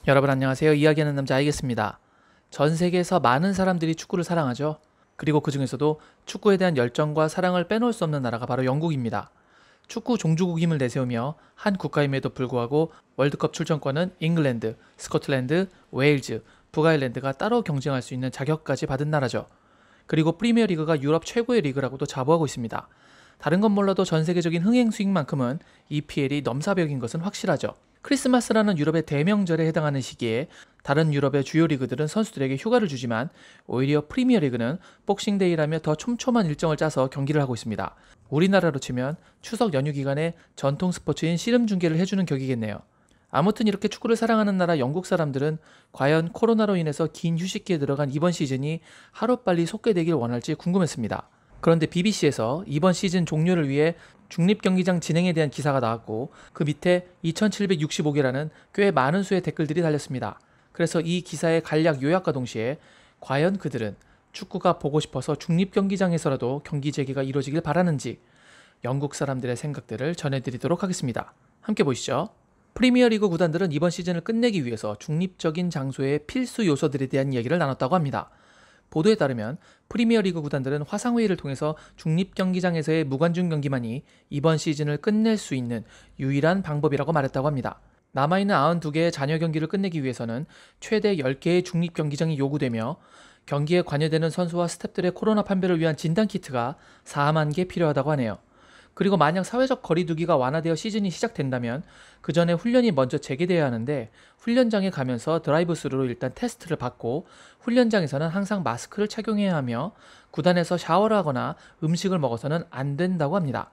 여러분 안녕하세요. 이야기하는 남자 알겠습니다. 전 세계에서 많은 사람들이 축구를 사랑하죠. 그리고 그 중에서도 축구에 대한 열정과 사랑을 빼놓을 수 없는 나라가 바로 영국입니다. 축구 종주국임을 내세우며 한 국가임에도 불구하고 월드컵 출전권은 잉글랜드, 스코틀랜드, 웨일즈, 북아일랜드가 따로 경쟁할 수 있는 자격까지 받은 나라죠. 그리고 프리미어리그가 유럽 최고의 리그라고도 자부하고 있습니다. 다른 건 몰라도 전 세계적인 흥행 수익만큼은 EPL이 넘사벽인 것은 확실하죠. 크리스마스라는 유럽의 대명절에 해당하는 시기에 다른 유럽의 주요 리그들은 선수들에게 휴가를 주지만 오히려 프리미어리그는 복싱데이라며 더 촘촘한 일정을 짜서 경기를 하고 있습니다. 우리나라로 치면 추석 연휴 기간에 전통 스포츠인 씨름 중계를 해주는 격이겠네요. 아무튼 이렇게 축구를 사랑하는 나라 영국 사람들은 과연 코로나로 인해서 긴 휴식기에 들어간 이번 시즌이 하루빨리 속개되길 원할지 궁금했습니다. 그런데 BBC에서 이번 시즌 종료를 위해 중립경기장 진행에 대한 기사가 나왔고 그 밑에 2765개라는 꽤 많은 수의 댓글들이 달렸습니다. 그래서 이 기사의 간략 요약과 동시에 과연 그들은 축구가 보고 싶어서 중립경기장에서라도 경기 재개가 이루어지길 바라는지 영국 사람들의 생각들을 전해드리도록 하겠습니다. 함께 보시죠. 프리미어리그 구단들은 이번 시즌을 끝내기 위해서 중립적인 장소의 필수 요소들에 대한 이야기를 나눴다고 합니다. 보도에 따르면 프리미어리그 구단들은 화상회의를 통해서 중립경기장에서의 무관중 경기만이 이번 시즌을 끝낼 수 있는 유일한 방법이라고 말했다고 합니다. 남아있는 92개의 잔여 경기를 끝내기 위해서는 최대 10개의 중립경기장이 요구되며 경기에 관여되는 선수와 스태프들의 코로나 판별을 위한 진단키트가 4만 개 필요하다고 하네요. 그리고 만약 사회적 거리두기가 완화되어 시즌이 시작된다면 그 전에 훈련이 먼저 재개되어야 하는데 훈련장에 가면서 드라이브스루로 일단 테스트를 받고 훈련장에서는 항상 마스크를 착용해야 하며 구단에서 샤워를 하거나 음식을 먹어서는 안 된다고 합니다.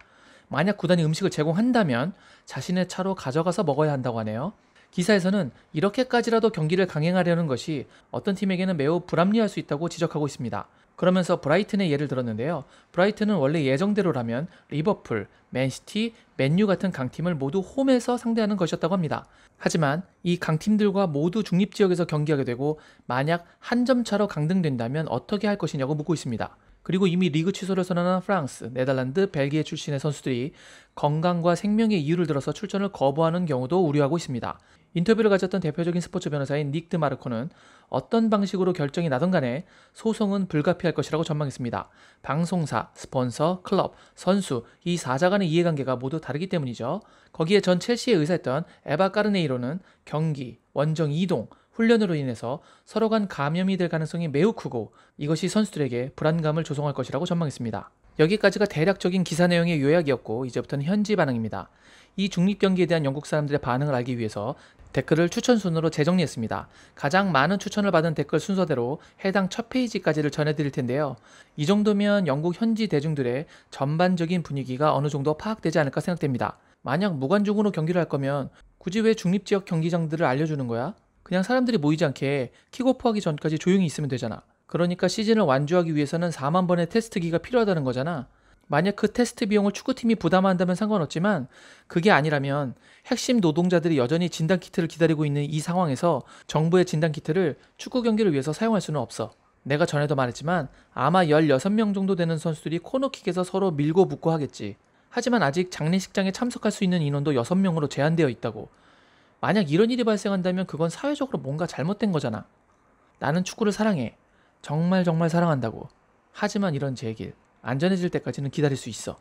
만약 구단이 음식을 제공한다면 자신의 차로 가져가서 먹어야 한다고 하네요. 기사에서는 이렇게까지라도 경기를 강행하려는 것이 어떤 팀에게는 매우 불합리할 수 있다고 지적하고 있습니다. 그러면서 브라이튼의 예를 들었는데요. 브라이튼은 원래 예정대로라면 리버풀, 맨시티, 맨유 같은 강팀을 모두 홈에서 상대하는 것이었다고 합니다. 하지만 이 강팀들과 모두 중립지역에서 경기하게 되고 만약 한 점 차로 강등된다면 어떻게 할 것이냐고 묻고 있습니다. 그리고 이미 리그 취소를 선언한 프랑스, 네덜란드, 벨기에 출신의 선수들이 건강과 생명의 이유를 들어서 출전을 거부하는 경우도 우려하고 있습니다. 인터뷰를 가졌던 대표적인 스포츠 변호사인 닉 드 마르코는 어떤 방식으로 결정이 나든 간에 소송은 불가피할 것이라고 전망했습니다. 방송사, 스폰서, 클럽, 선수 이 사자 간의 이해관계가 모두 다르기 때문이죠. 거기에 전 첼시에 의사했던 에바 까르네이로는 경기, 원정 이동, 훈련으로 인해서 서로 간 감염이 될 가능성이 매우 크고 이것이 선수들에게 불안감을 조성할 것이라고 전망했습니다. 여기까지가 대략적인 기사 내용의 요약이었고 이제부터는 현지 반응입니다. 이 중립경기에 대한 영국 사람들의 반응을 알기 위해서 댓글을 추천 순으로 재정리했습니다. 가장 많은 추천을 받은 댓글 순서대로 해당 첫 페이지까지를 전해드릴 텐데요. 이 정도면 영국 현지 대중들의 전반적인 분위기가 어느 정도 파악되지 않을까 생각됩니다. 만약 무관중으로 경기를 할 거면 굳이 왜 중립지역 경기장들을 알려주는 거야? 그냥 사람들이 모이지 않게 킥오프하기 전까지 조용히 있으면 되잖아. 그러니까 시즌을 완주하기 위해서는 4만 번의 테스트기가 필요하다는 거잖아. 만약 그 테스트 비용을 축구팀이 부담한다면 상관없지만 그게 아니라면 핵심 노동자들이 여전히 진단키트를 기다리고 있는 이 상황에서 정부의 진단키트를 축구 경기를 위해서 사용할 수는 없어. 내가 전에도 말했지만 아마 16명 정도 되는 선수들이 코너킥에서 서로 밀고 붙고 하겠지. 하지만 아직 장례식장에 참석할 수 있는 인원도 6명으로 제한되어 있다고. 만약 이런 일이 발생한다면 그건 사회적으로 뭔가 잘못된 거잖아. 나는 축구를 사랑해. 정말 정말 사랑한다고. 하지만 이런 제길 안전해질 때까지는 기다릴 수 있어.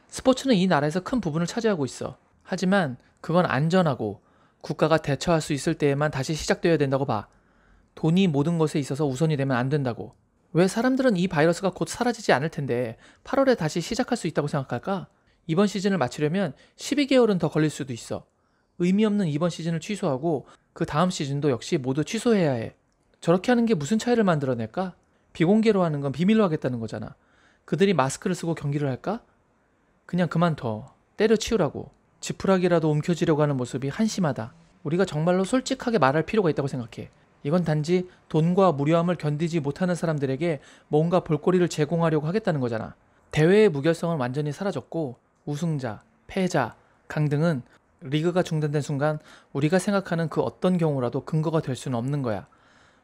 스포츠는 이 나라에서 큰 부분을 차지하고 있어. 하지만 그건 안전하고 국가가 대처할 수 있을 때에만 다시 시작되어야 된다고 봐. 돈이 모든 것에 있어서 우선이 되면 안 된다고. 왜 사람들은 이 바이러스가 곧 사라지지 않을 텐데 8월에 다시 시작할 수 있다고 생각할까? 이번 시즌을 마치려면 12개월은 더 걸릴 수도 있어. 의미 없는 이번 시즌을 취소하고 그 다음 시즌도 역시 모두 취소해야 해. 저렇게 하는 게 무슨 차이를 만들어낼까? 비공개로 하는 건 비밀로 하겠다는 거잖아. 그들이 마스크를 쓰고 경기를 할까? 그냥 그만둬. 때려치우라고. 지푸라기라도 움켜쥐려고 하는 모습이 한심하다. 우리가 정말로 솔직하게 말할 필요가 있다고 생각해. 이건 단지 돈과 무료함을 견디지 못하는 사람들에게 뭔가 볼거리를 제공하려고 하겠다는 거잖아. 대회의 무결성은 완전히 사라졌고 우승자, 패자, 강등은 리그가 중단된 순간 우리가 생각하는 그 어떤 경우라도 근거가 될 수는 없는 거야.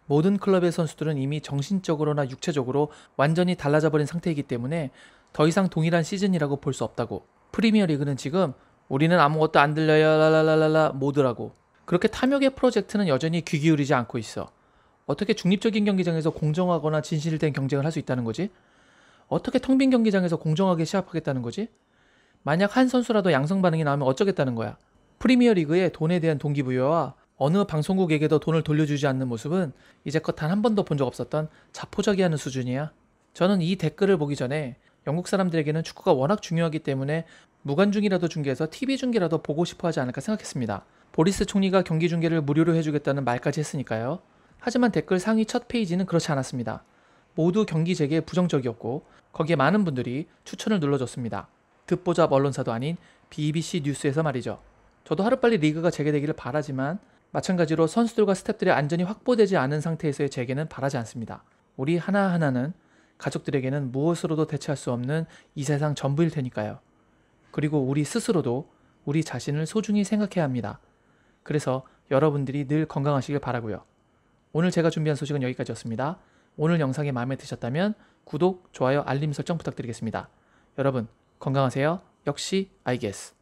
모든 클럽의 선수들은 이미 정신적으로나 육체적으로 완전히 달라져 버린 상태이기 때문에 더 이상 동일한 시즌이라고 볼 수 없다고. 프리미어 리그는 지금 우리는 아무것도 안 들려요 랄랄랄랄라 모드라고. 그렇게 탐욕의 프로젝트는 여전히 귀 기울이지 않고 있어. 어떻게 중립적인 경기장에서 공정하거나 진실된 경쟁을 할 수 있다는 거지? 어떻게 텅 빈 경기장에서 공정하게 시합하겠다는 거지? 만약 한 선수라도 양성 반응이 나오면 어쩌겠다는 거야? 프리미어 리그의 돈에 대한 동기부여와 어느 방송국에게도 돈을 돌려주지 않는 모습은 이제껏 단 한 번도 본 적 없었던 자포자기하는 수준이야. 저는 이 댓글을 보기 전에 영국 사람들에게는 축구가 워낙 중요하기 때문에 무관중이라도 중계해서 TV 중계라도 보고 싶어 하지 않을까 생각했습니다. 보리스 총리가 경기 중계를 무료로 해주겠다는 말까지 했으니까요. 하지만 댓글 상위 첫 페이지는 그렇지 않았습니다. 모두 경기 재개에 부정적이었고 거기에 많은 분들이 추천을 눌러줬습니다. 듣보잡 언론사도 아닌 BBC 뉴스에서 말이죠. 저도 하루빨리 리그가 재개되기를 바라지만 마찬가지로 선수들과 스태프들의 안전이 확보되지 않은 상태에서의 재개는 바라지 않습니다. 우리 하나하나는 가족들에게는 무엇으로도 대체할 수 없는 이 세상 전부일 테니까요. 그리고 우리 스스로도 우리 자신을 소중히 생각해야 합니다. 그래서 여러분들이 늘 건강하시길 바라고요. 오늘 제가 준비한 소식은 여기까지였습니다. 오늘 영상이 마음에 드셨다면 구독, 좋아요, 알림 설정 부탁드리겠습니다. 여러분 건강하세요. 역시 I guess.